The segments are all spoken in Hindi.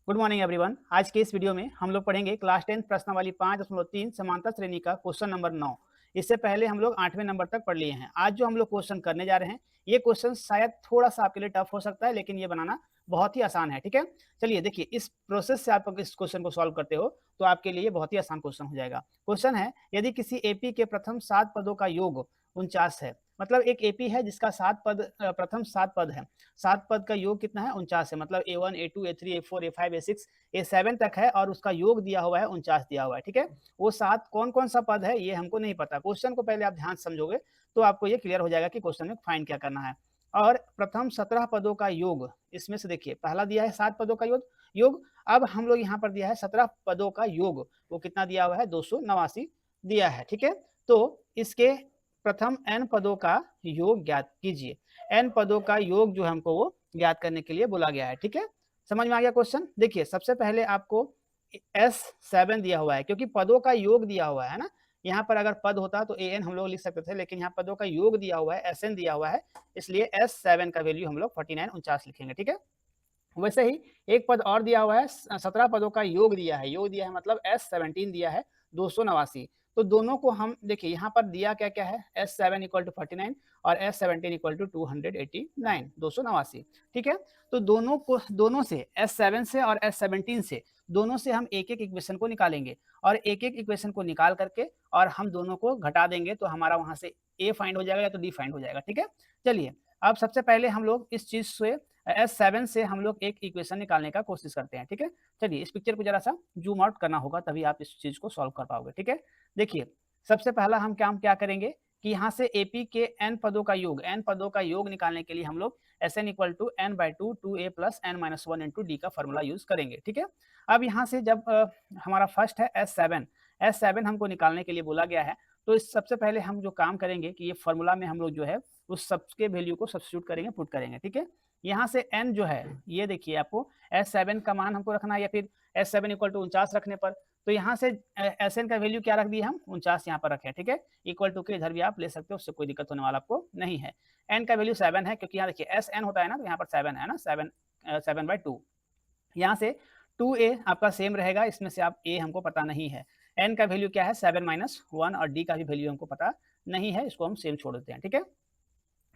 Good morning everyone. आज के इस वीडियो में हम लोग पढ़ेंगे क्लास 10 प्रश्नावली 5.3 समांतर श्रेणी का क्वेश्चन नंबर 9। इससे पहले हम लोग 8वें नंबर तक पढ़ लिए हैं। आज जो हम लोग क्वेश्चन करने जा रहे हैं, ये क्वेश्चन शायद थोड़ा सा आपके लिए टफ हो सकता है, लेकिन ये बनाना बहुत ही आसान है। ठीक है, चलिए देखिए, इस प्रोसेस से आप इस क्वेश्चन को सॉल्व करते हो तो आपके लिए बहुत ही आसान क्वेश्चन हो जाएगा। क्वेश्चन है, यदि किसी एपी के प्रथम 7 पदों का योग 49 है, मतलब एक एपी है जिसका प्रथम 7 पद है। 7 पद का योग कितना है? 49 है। मतलब A1, A2, A3, A4, A5, A6, A7 तक है और उसका योग दिया हुआ है 49 दिया हुआ है। ठीक है, वो 7 कौन-कौन सा पद है ये हमको नहीं पता। क्वेश्चन को पहले आप ध्यान से समझोगे तो आपको ये क्लियर हो जाएगा कि क्वेश्चन में फाइंड क्या करना है। और प्रथम 17 पदों का योग, इसमें से देखिए पहला दिया है 7 पदों का योग। अब हम लोग यहाँ पर दिया है 17 पदों का योग, वो कितना दिया हुआ है? 289 दिया है। ठीक है, तो इसके प्रथम n पदों का योग ज्ञात कीजिए। n पदों का योग जो हमको वो ज्ञात करने के लिए बोला गया है। ठीक है, समझ में आ गया क्वेश्चन? देखिए, सबसे पहले आपको S7 दिया हुआ है, क्योंकि पदों का योग दिया हुआ है ना। यहाँ पर अगर पद होता तो an हम लोग लिख सकते थे, लेकिन यहाँ पदों का योग दिया हुआ है, Sn दिया हुआ है, इसलिए S7 का वैल्यू हम लोग 49 लिखेंगे। ठीक है, वैसे ही एक पद और दिया हुआ है, 17 पदों का योग दिया है, मतलब S17 दिया है 289। तो दोनों को हम देखिए, यहाँ पर दिया क्या है? S7 इक्वल टू 49 और S17 इक्वल टू 289, 289। ठीक है, तो दोनों से S7 से और S17 से दोनों से हम एक एक इक्वेशन को निकालेंगे और एक एक इक्वेशन को निकाल करके और हम दोनों को घटा देंगे तो हमारा वहां से A फाइंड हो जाएगा या तो D फाइंड हो जाएगा। ठीक है, चलिए अब सबसे पहले हम लोग इस चीज से S7 से हम लोग एक इक्वेशन निकालने का कोशिश करते हैं। ठीक है, चलिए इस पिक्चर को जरा सा जूम आउट करना होगा, तभी आप इस चीज को सॉल्व कर पाओगे। ठीक है, देखिए सबसे पहला हम क्या करेंगे कि यहाँ से एपी के n पदों का योग निकालने के लिए हम लोग Sn equal to n/2 2a plus n-1 into d का फॉर्मूला यूज करेंगे। ठीक है, अब यहाँ से जब हमारा फर्स्ट है S7 हमको निकालने के लिए बोला गया है, तो इस सबसे पहले हम जो काम करेंगे कि ये फॉर्मूला में हम लोग जो है उस सबके वैल्यू को सब्स्टिट्यूट करेंगे, पुट करेंगे। ठीक है, यहाँ से n जो है, ये देखिए आपको S7 का मान हमको रखना है, या फिर S7 इक्वल टू 49 रखने पर, तो यहाँ से Sn का वैल्यू क्या रख दिए हम? 49 यहाँ पर रखे। ठीक है, इक्वल टू के इधर भी आप ले सकते हो, उससे कोई दिक्कत होने वाला आपको नहीं है। n का वैल्यू 7 है, क्योंकि यहाँ देखिए Sn होता है ना, तो यहाँ पर 7 है ना, 7/2। यहाँ से 2a आपका सेम रहेगा, इसमें से आप a हमको पता नहीं है। n का वैल्यू क्या है? 7-1, और d का भी वैल्यू हमको पता नहीं है, इसको हम सेम छोड़ देते हैं। ठीक है,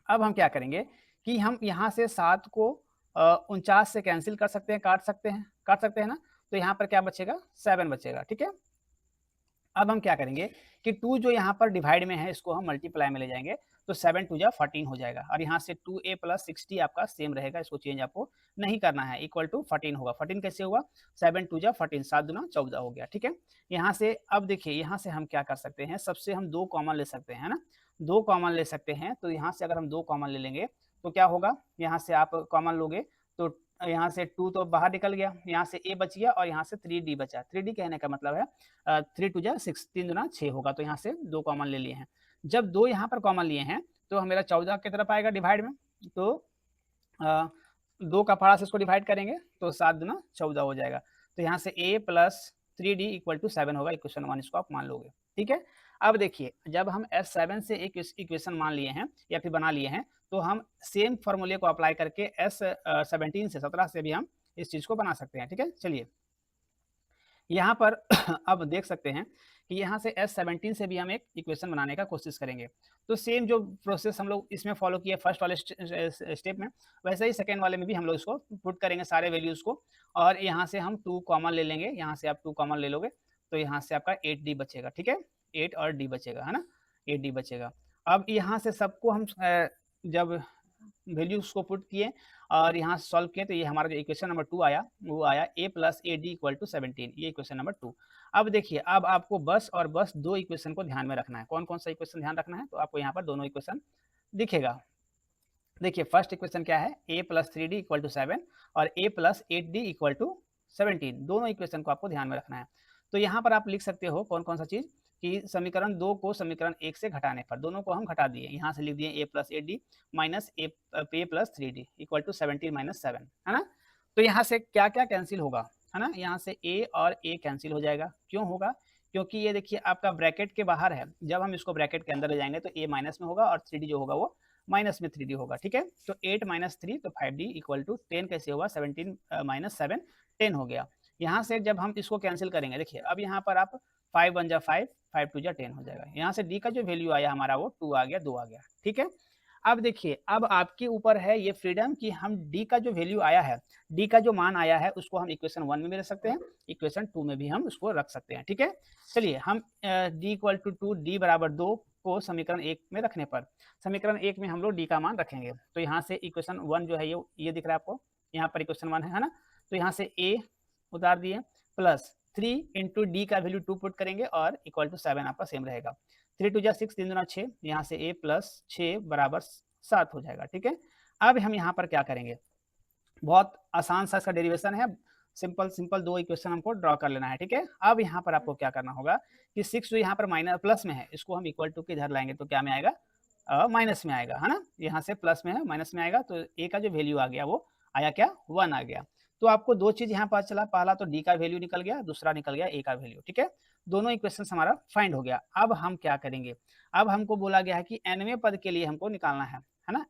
अब हम क्या करेंगे कि हम यहाँ से 7 को 49 से कैंसिल कर सकते हैं, काट सकते हैं ना, तो यहाँ पर क्या बचेगा? 7 बचेगा। ठीक है, अब हम क्या करेंगे कि 2 जो यहाँ पर डिवाइड में है, इसको हम मल्टीप्लाई में ले जाएंगे, तो 7 2 जा 14 हो जाएगा, और यहाँ से 2a प्लस 60 आपका सेम रहेगा, इसको चेंज आपको नहीं करना है, इक्वल टू 14 होगा। 14 कैसे हुआ? 7 2 जा 14, 7 दूना 14 हो गया। ठीक है, यहाँ से अब देखिए, यहाँ से हम क्या कर सकते हैं, सबसे हम 2 कॉमन ले सकते हैं ना, 2 कॉमन ले सकते हैं। तो यहाँ से अगर हम 2 कॉमन ले लेंगे तो क्या होगा? यहाँ से आप कॉमन लोगे तो यहाँ से 2 तो बाहर निकल गया, यहाँ से a बच गया और यहाँ से 3d बचा। 3d कहने का मतलब है 3 2 जा 6, 3 दूना 6 होगा, तो यहाँ से 2 कॉमन ले लिए हैं। जब 2 यहाँ पर कॉमन लिए हैं तो मेरा 14 की तरफ आएगा डिवाइड में, तो 2 का फाड़ा से इसको डिवाइड करेंगे तो 7 दूना 14 हो जाएगा। तो यहाँ से a plus 3d equal to 7 होगा, इक्वेशन 1 इसको आप मान लोगे। ठीक है, अब देखिए, जब हम S7 से एक इक्वेशन मान लिए हैं या फिर बना लिए हैं, तो हम सेम फॉर्मूले को अप्लाई करके S17 से भी हम इस चीज को बना सकते हैं। ठीक है, चलिए यहाँ पर अब देख सकते हैं कि यहाँ से S17 से भी हम एक इक्वेशन बनाने का कोशिश करेंगे। तो सेम जो प्रोसेस हम लोग इसमें फॉलो किए फर्स्ट वाले स्टेप में, वैसे ही सेकेंड वाले में भी हम लोग इसको पुट करेंगे सारे वैल्यूज को, और यहाँ से हम 2 कॉमन ले लेंगे। यहाँ से आप 2 कॉमन ले लोगे तो यहाँ से आपका 8d बचेगा। ठीक है, 8 और d बचेगा, है ना, 8d बचेगा। अब यहाँ से सबको हम जब वैल्यूज को पुट किए और यहाँ सॉल्व किए, तो ये हमारा जो इक्वेशन नंबर 2 आया, वो आया a plus a d equal to 17, ये इक्वेशन नंबर 2। अब देखिए, अब आपको बस और बस 2 इक्वेशन को ध्यान में रखना है। कौन कौन सा इक्वेशन ध्यान रखना है? तो आपको यहाँ पर दोनों इक्वेशन दिखेगा। देखिए, फर्स्ट इक्वेशन क्या है? a plus 3d equal to 7 और a plus 8d equal to 17, दोनों इक्वेशन को आपको ध्यान में रखना है। तो यहाँ पर आप लिख सकते हो कौन कौन सा चीज, कि समीकरण 2 को समीकरण 1 से घटाने पर दोनों को हम घटा दिए। यहाँ से लिख दिए a plus 8d minus a plus 3d equal to 17 minus 7, है ना। तो यहाँ से क्या क्या कैंसिल होगा, है ना, यहाँ से a और a कैंसिल हो जाएगा। क्यों होगा? क्योंकि ये देखिए आपका ब्रैकेट के बाहर है, जब हम इसको ब्रैकेट के अंदर ले जाएंगे तो a माइनस में होगा और 3d जो होगा वो माइनस में 3d होगा। ठीक है, तो 8 माइनस 3 तो 5d इक्वल टू 10 कैसे होगा? 17 माइनस 7, 10 हो गया। यहाँ से जब हम इसको कैंसिल करेंगे, देखिए अब यहाँ पर आप 5 1 जा 5, 5 2 जा 10 हो जाएगा। यहाँ से डी का जो वैल्यू आया हमारा वो 2 आ गया, 2 आ गया, ठीक है। अब देखिए, अब आपके ऊपर है ये फ्रीडम कि हम डी का जो वैल्यू आया है, डी का जो मान आया है उसको हम इक्वेशन 1 में भी रख सकते हैं, इक्वेशन 2 में भी हम उसको रख सकते हैं, ठीक है। चलिए हम डी इक्वल टू 2, डी बराबर 2 को समीकरण 1 में रखने पर, समीकरण 1 में हम लोग डी का मान रखेंगे। तो यहाँ से इक्वेशन 1 जो है ये दिख रहा है आपको, यहाँ पर इक्वेशन 1 है ना। तो यहाँ से ए उतार दिए प्लस 3 इंटू डी का वैल्यू 2 पुट करेंगे और इक्वल टू 7 आपका सेम रहेगा। 3 2 जा 6, 3 दूना 6, यहाँ से a प्लस 6 बराबर 7 हो जाएगा, ठीक है। अब हम यहाँ पर क्या करेंगे, बहुत आसान सा इसका डेरिवेशन है, सिंपल दो इक्वेशन हमको ड्रॉ कर लेना है, ठीक है। अब यहाँ पर आपको क्या करना होगा कि 6 जो यहाँ पर माइनस प्लस में है, इसको हम इक्वल टू के इधर लाएंगे तो क्या में आएगा, माइनस में आएगा, है ना। यहाँ से प्लस में है, माइनस में आएगा, तो ए का जो वैल्यू आ गया वो आया क्या, 1 आ गया। तो आपको दो चीज यहाँ पता चला, पहला तो डी का वैल्यू निकल गया, दूसरा निकल गया ए का वैल्यू, ठीक है। दोनों इक्वेशन हमारा फाइंड हो गया। अब हम क्या करेंगे, अब हमको बोला गया है कि nवें पद के लिए हमको निकालना है ना।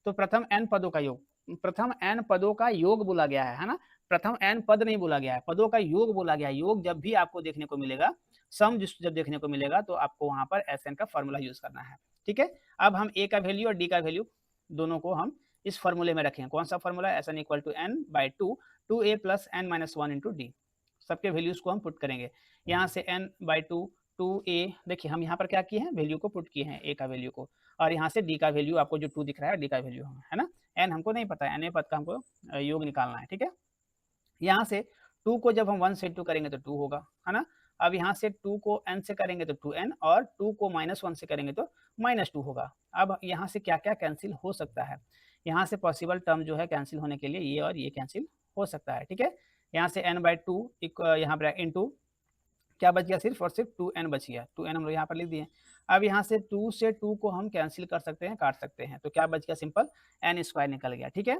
तो प्रथम n पदों का योग, प्रथम n पदों का योग बोला गया है ना। प्रथम n पद नहीं बोला गया है, पदों का योग बोला गया है। योग जब भी आपको देखने को मिलेगा, सम जब देखने को मिलेगा तो आपको वहां पर Sn का फॉर्मूला यूज करना है, ठीक है। अब हम a का वैल्यू और d का वैल्यू दोनों को हम इस फॉर्मूले में रखें। कौन सा formula, Sn equal to n by 2, 2a plus n minus 1 into d. सबके वैल्यूज को हम पुट करेंगे। यहाँ से n बाई 2, 2a, देखिए हम यहाँ पर क्या किए हैं, वैल्यू को पुट किए हैं, a का वैल्यू को, और यहाँ से d का वैल्यू आपको जो 2 दिख रहा है, d का वैल्यू है ना। n हमको नहीं पता है, n पद का हमको योग निकालना है, ठीक है। यहाँ से 2 को जब हम 1 से 2 करेंगे तो 2 होगा, है ना। अब यहाँ से 2 को n से करेंगे तो 2n, और 2 को -1 से करेंगे तो -2 होगा। अब यहाँ से क्या क्या कैंसिल हो सकता है, यहाँ से पॉसिबल टर्म जो है कैंसिल होने के लिए ये और ये कैंसिल हो सकता है, ठीक है। यहाँ से n बाई 2 यहाँ पर इंटू क्या बच गया, सिर्फ और सिर्फ 2n बच गया, 2n हम लोग यहाँ पर लिख दिए। अब यहाँ से 2 से 2 को हम कैंसिल कर सकते हैं, काट सकते हैं, तो क्या बच गया, सिंपल n स्क्वायर निकल गया, ठीक है।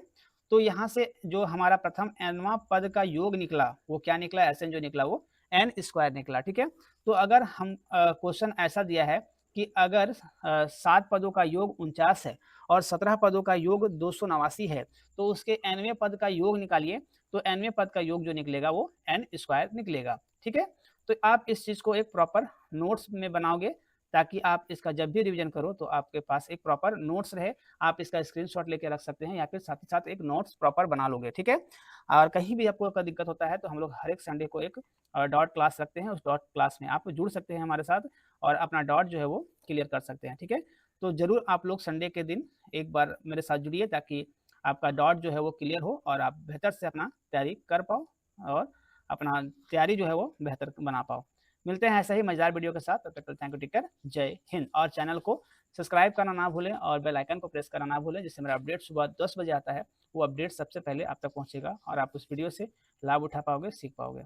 तो यहाँ से जो हमारा प्रथम nवां पद का योग निकला वो क्या निकला, Sn जो निकला वो n स्क्वायर निकला, ठीक है। तो अगर हम क्वेश्चन ऐसा दिया है कि अगर 7 पदों का योग 49 है और 17 पदों का योग 289 है, तो उसके nवें पद का योग निकालिए, तो nवें पद का योग जो निकलेगा वो n स्क्वायर निकलेगा, ठीक है। तो आप इस चीज़ को एक प्रॉपर नोट्स में बनाओगे, ताकि आप इसका जब भी रिवीजन करो तो आपके पास एक प्रॉपर नोट्स रहे, आप इसका स्क्रीनशॉट लेके रख सकते हैं, या फिर साथ ही साथ एक नोट्स प्रॉपर बना लोगे, ठीक है। और कहीं भी आपको कोई दिक्कत होता है तो हम लोग हर एक संडे को एक डॉट क्लास रखते हैं, उस डॉट क्लास में आप जुड़ सकते हैं हमारे साथ और अपना डॉट जो है वो क्लियर कर सकते हैं, ठीक है। तो ज़रूर आप लोग संडे के दिन एक बार मेरे साथ जुड़िए, ताकि आपका डॉट जो है वो क्लियर हो और आप बेहतर से अपना तैयारी कर पाओ और अपना तैयारी जो है वो बेहतर बना पाओ। मिलते हैं ऐसा ही मजेदार वीडियो के साथ, तब तक थैंक यू, टेक केयर, जय हिंद। और चैनल को सब्सक्राइब करना ना भूलें और बेल आइकन को प्रेस करना ना भूलें, जिससे मेरा अपडेट सुबह 10 बजे आता है, वो अपडेट सबसे पहले आप तक पहुंचेगा और आप उस वीडियो से लाभ उठा पाओगे, सीख पाओगे।